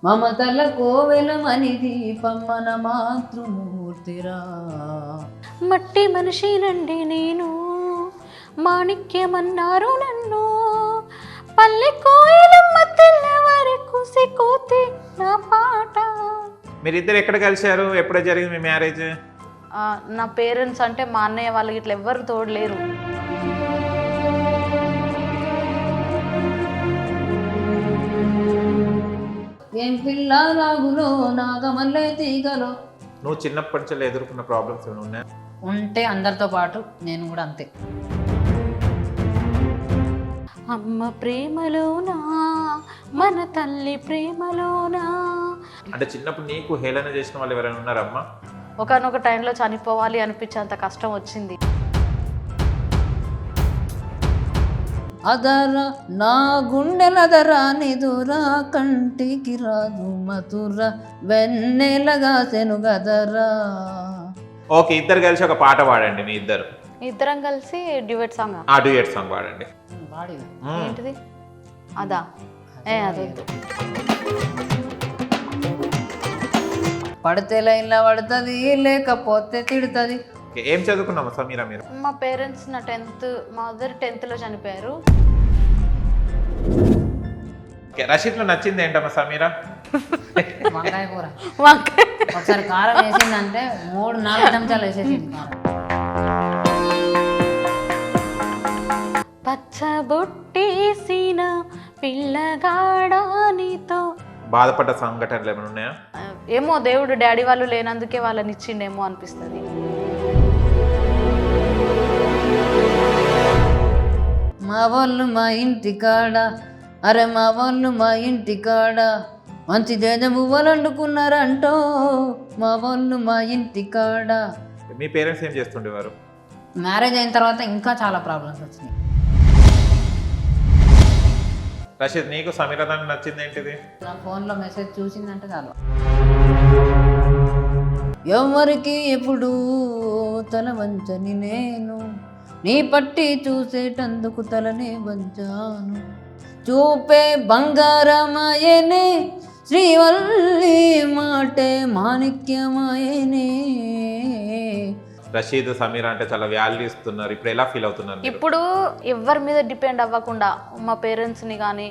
మమతల కోవెలమనిది పమ్మన మాతృమూర్తిరా. మట్టి మనిషినండి నేను, మాణిక్యమన్నారు నన్ను, పల్లె కోయిలమ్మ తెల్లవారి కుసి కోతి నా పాట. మీరిద్దరు ఎక్కడ కలిశారు? ఎప్పుడు జరిగింది మీ మ్యారేజ్? నా పేరెంట్స్ అంటే మా అన్నయ్య వాళ్ళకి ఇట్లా ఎవ్వరు తోడలేరు. ఏం పిల్ల రాగులో నాగమల్లె తీగలో. నువ్వు చిన్నప్పటి నుంచి ఎదుర్కొన్న ప్రాబ్లమ్స్ ఏమైనా ఉన్నాయా? ఉంటే అందరితో పాటు నేను కూడా అంతే. అమ్మ ప్రేమలోనా, మన తల్లి ప్రేమలోనా. అంటే చిన్నప్పుడు నీకు హేళన చేసిన వాళ్ళు ఎవరైనా ఉన్నారమ్మా? ఒకనొక టైంలో చనిపోవాలి అనిపించేంత కష్టం వచ్చింది. అదరా నా గుండెలదరా నిదురా కంటికి రాదు మధుర వెన్నెలగా సెనుగదరా. ఓకే, ఇద్దరు కలిసి ఒక పాట పాడండి మీ ఇద్దరు. ఇద్దరం కలిసి డ్యూయట్ సాంగ్. ఆ డ్యూయట్ సాంగ్ పాడండి. ఏంటిది? అదా అదొద్దు. పడితే లైన్లో పడుతుంది, లేకపోతే తిడుతుంది. ఏం చదువుకున్నామా సమీరా మీరు? మా పేరెంట్స్ నా మా మదర్ 10th చనిపోయారు. రషీద్లో నచ్చింది ఏంటమ్మా సమీరా? వంకాయ కూర. వంకాయ ఒకసారి కారం వేసిందంటే 3-4 చెంచాలు వేసేసింది కారం. పచ్చబొట్టేసిన పిల్లగాడానితో. బాధపడ్డ సంఘటనలు ఏమైనా ఉన్నాయా? ఏమో దేవుడు డాడీ వాళ్ళు లేనందుకే వాళ్ళని ఇచ్చిండేమో అనిపిస్తుంది. మా వాళ్ళు మా ఇంటి కాడ, అరే మా వాళ్ళు మా ఇంటి కాడ మంచి జజమువ్వలు వండుకున్నారంటో. మా వాళ్ళు మా ఇంటి కాడ. మీ పేరెంట్స్ ఏం చేస్తుండేవారు? మ్యారేజ్ అయిన తర్వాత ఇంకా చాలా ప్రాబ్లమ్స్ వచ్చినాయి. రషీద్, నీకు సమీరా దానికి నచ్చింది ఏంటిది? నా ఫోన్లో మెసేజ్ చూసిందంటే చాలు. ఎవరికి ఎప్పుడు తల వంచని నేను, నీ పట్టి చూసేటందుకు తలనే వంచాను. చూపే బంగారమాయనే, శ్రీవల్లి మాటే మాణిక్యమాయనే. రషీద్ సమీరా అంటే చాలా వాల్యూ ఇస్తున్నారు. ఇప్పుడు ఎలా ఫీల్ అవుతున్నారు? ఇప్పుడు ఎవరి మీద డిపెండ్ అవ్వకుండా మా పేరెంట్స్ని కానీ.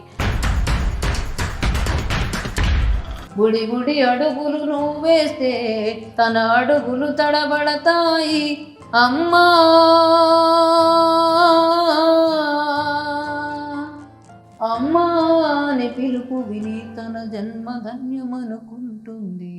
బుడి బుడి అడుగులు నువ్వు వేస్తే తన అడుగులు తడబడతాయి అమ్మా. అమ్మా అని పిలుపు విని తన జన్మ ధన్యమనుకుంటుంది.